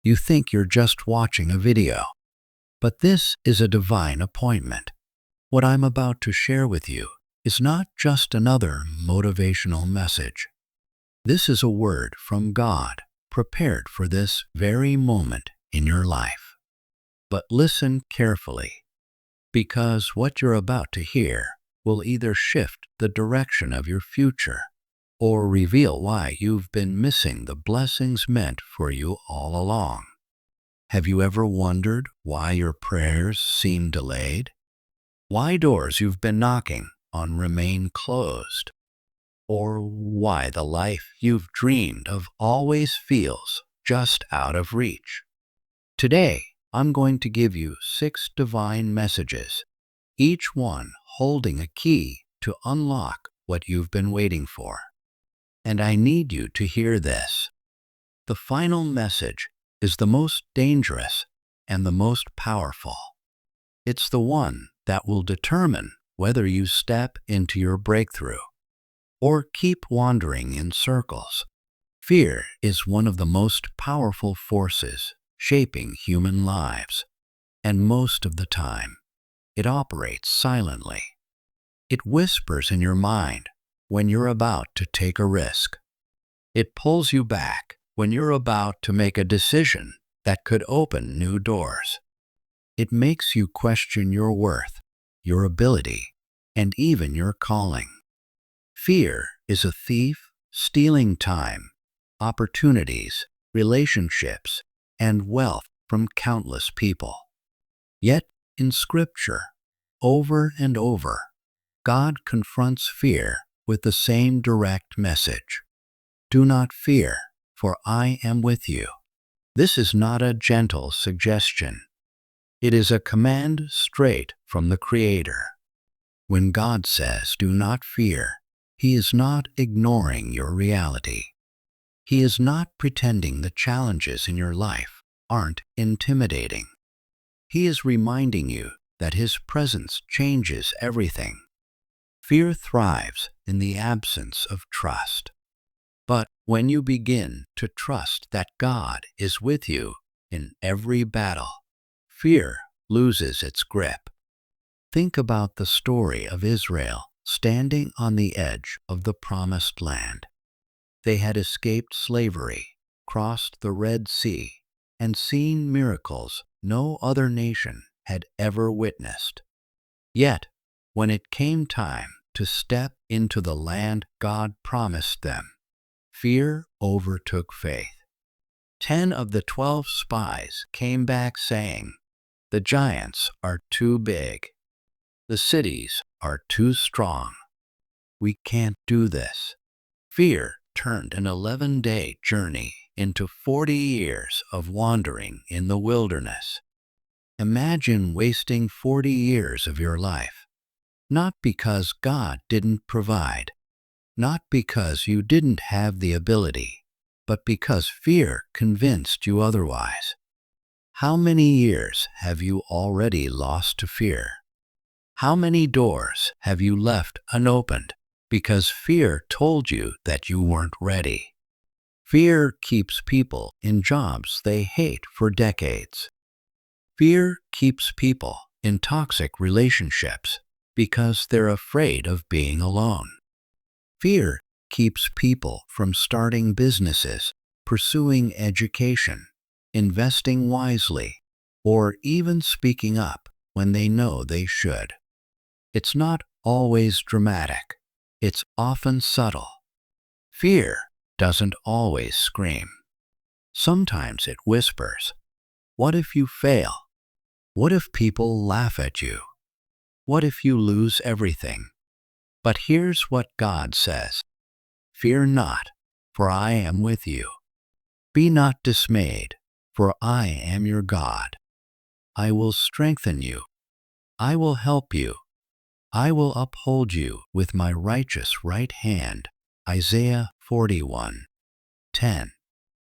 You think you're just watching a video, but this is a divine appointment. What I'm about to share with you is not just another motivational message. This is a word from God, prepared for this very moment in your life. But listen carefully, because what you're about to hear will either shift the direction of your future or reveal why you've been missing the blessings meant for you all along. Have you ever wondered why your prayers seem delayed? Why doors you've been knocking on remain closed? Or why the life you've dreamed of always feels just out of reach? Today, I'm going to give you 6 divine messages, each one holding a key to unlock what you've been waiting for. And I need you to hear this. The final message is the most dangerous and the most powerful. It's the one that will determine whether you step into your breakthrough or keep wandering in circles. Fear is one of the most powerful forces shaping human lives, and most of the time, it operates silently. It whispers in your mind when you're about to take a risk. It pulls you back when you're about to make a decision that could open new doors. It makes you question your worth, your ability, and even your calling. Fear is a thief stealing time, opportunities, relationships, and wealth from countless people. Yet, in Scripture, over and over, God confronts fear with the same direct message. Do not fear, for I am with you. This is not a gentle suggestion. It is a command straight from the Creator. When God says, "Do not fear," He is not ignoring your reality. He is not pretending the challenges in your life aren't intimidating. He is reminding you that His presence changes everything. Fear thrives in the absence of trust. But when you begin to trust that God is with you in every battle, fear loses its grip. Think about the story of Israel standing on the edge of the Promised Land. They had escaped slavery, crossed the Red Sea, and seen miracles no other nation had ever witnessed. Yet, when it came time to step into the land God promised them, fear overtook faith. 10 of the 12 spies came back saying, "The giants are too big. The cities are too strong. We can't do this." Fear turned an 11-day journey into 40 years of wandering in the wilderness. Imagine wasting 40 years of your life, not because God didn't provide, not because you didn't have the ability, but because fear convinced you otherwise. How many years have you already lost to fear? How many doors have you left unopened because fear told you that you weren't ready? Fear keeps people in jobs they hate for decades. Fear keeps people in toxic relationships because they're afraid of being alone. Fear keeps people from starting businesses, pursuing education, investing wisely, or even speaking up when they know they should. It's not always dramatic. It's often subtle. Fear doesn't always scream. Sometimes it whispers, "What if you fail? What if people laugh at you? What if you lose everything?" But here's what God says, "Fear not, for I am with you. Be not dismayed, for I am your God. I will strengthen you. I will help you. I will uphold you with my righteous right hand." Isaiah 41:10.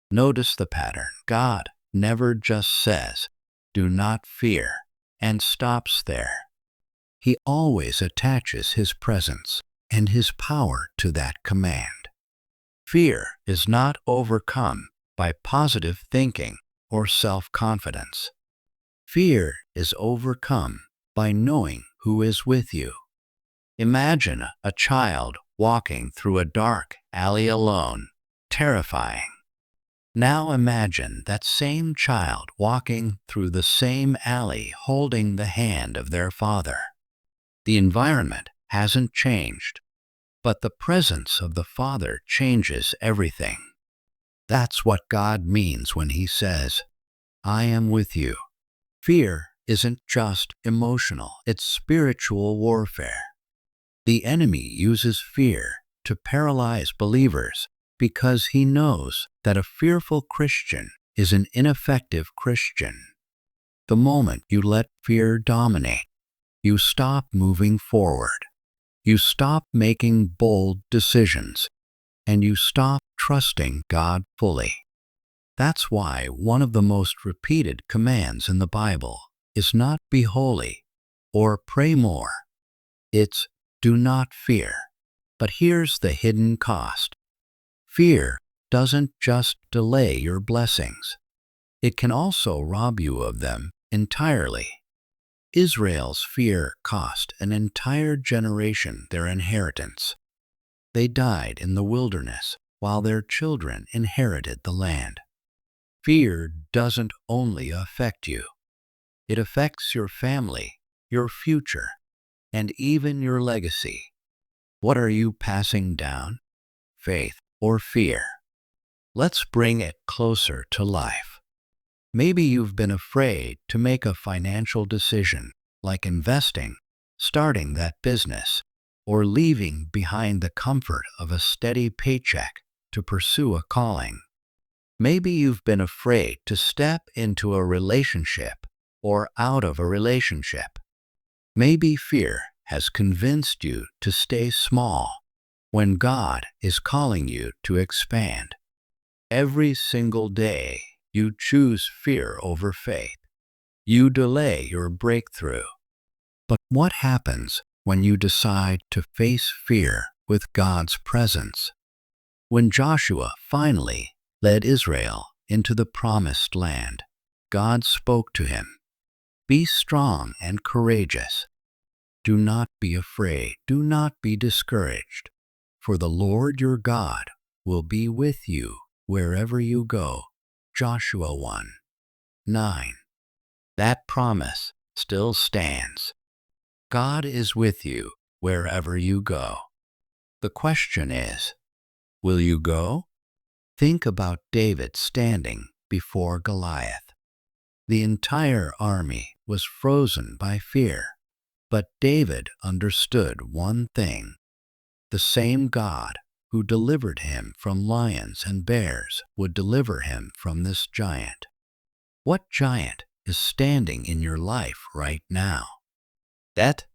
Notice the pattern. God never just says, "Do not fear," and stops there. He always attaches His presence and His power to that command. Fear is not overcome by positive thinking or self-confidence. Fear is overcome by knowing who is with you. Imagine a child walking through a dark alley alone, terrifying. Now imagine that same child walking through the same alley holding the hand of their father. The environment hasn't changed, but the presence of the Father changes everything. That's what God means when He says, I am with you. Fear isn't just emotional, it's spiritual warfare. The enemy uses fear to paralyze believers because he knows that a fearful Christian is an ineffective Christian. The moment you let fear dominate, you stop moving forward. You stop making bold decisions, and you stop trusting God fully. That's why one of the most repeated commands in the Bible is not be holy or pray more. It's do not fear. But here's the hidden cost. Fear doesn't just delay your blessings. It can also rob you of them entirely. Israel's fear cost an entire generation their inheritance. They died in the wilderness while their children inherited the land. Fear doesn't only affect you. It affects your family, your future, and even your legacy. What are you passing down? Faith or fear? Let's bring it closer to life. Maybe you've been afraid to make a financial decision, like investing, starting that business, or leaving behind the comfort of a steady paycheck to pursue a calling. Maybe you've been afraid to step into a relationship or out of a relationship. Maybe fear has convinced you to stay small when God is calling you to expand. Every single day, you choose fear over faith. You delay your breakthrough. But what happens when you decide to face fear with God's presence? When Joshua finally led Israel into the promised land, God spoke to him, "Be strong and courageous. Do not be afraid. Do not be discouraged. For the Lord your God will be with you wherever you go." Joshua 1:9. That promise still stands. God is with you wherever you go. The question is, will you go? Think about David standing before Goliath. The entire army was frozen by fear, but David understood one thing. The same God who delivered him from lions and bears would deliver him from this giant. What giant is standing in your life right now? Debt?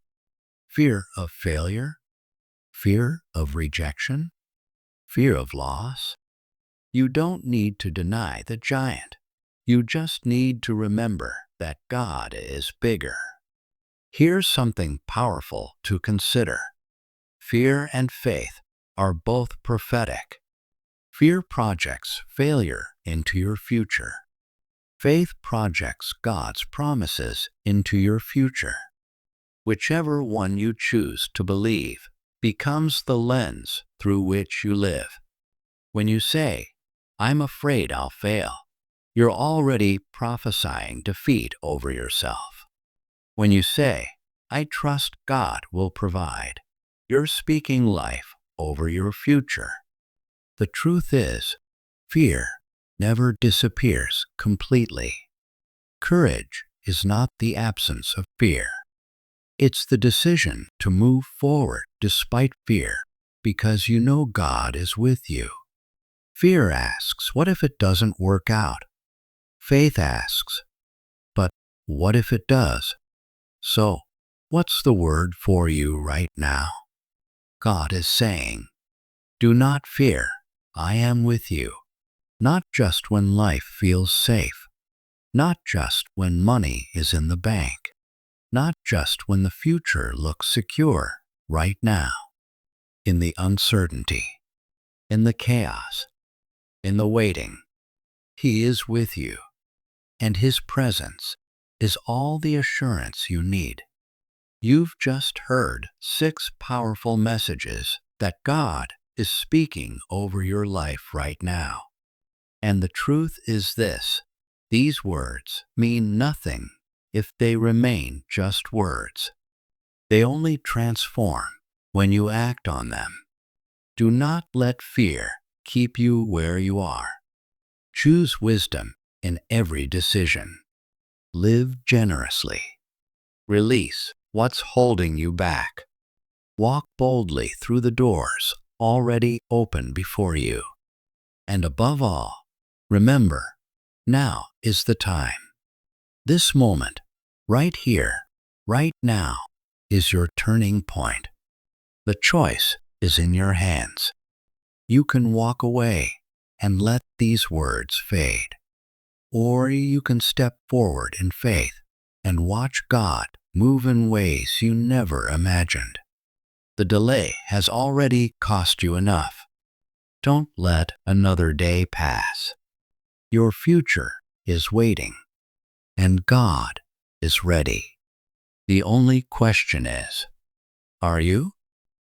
Fear of failure? Fear of rejection? Fear of loss? You don't need to deny the giant. You just need to remember that God is bigger. Here's something powerful to consider. Fear and faith are both prophetic. Fear projects failure into your future. Faith projects God's promises into your future. Whichever one you choose to believe becomes the lens through which you live. When you say, "I'm afraid I'll fail," you're already prophesying defeat over yourself. When you say, "I trust God will provide," you're speaking life over your future. The truth is, fear never disappears completely. Courage is not the absence of fear. It's the decision to move forward despite fear because you know God is with you. Fear asks, what if it doesn't work out? Faith asks, but what if it does? So, what's the word for you right now? God is saying, do not fear, I am with you. Not just when life feels safe. Not just when money is in the bank. Not just when the future looks secure, right now. In the uncertainty, in the chaos, in the waiting, He is with you. and His presence is all the assurance you need. You've just heard 6 powerful messages that God is speaking over your life right now. And the truth is this: these words mean nothing if they remain just words. They only transform when you act on them. Do not let fear keep you where you are. Choose wisdom in every decision. Live generously. Release what's holding you back. Walk boldly through the doors already open before you. And above all, remember, now is the time. This moment, right here, right now, is your turning point. The choice is in your hands. You can walk away and let these words fade. Or you can step forward in faith and watch God move in ways you never imagined. The delay has already cost you enough. Don't let another day pass. Your future is waiting, and God is ready. The only question is, are you?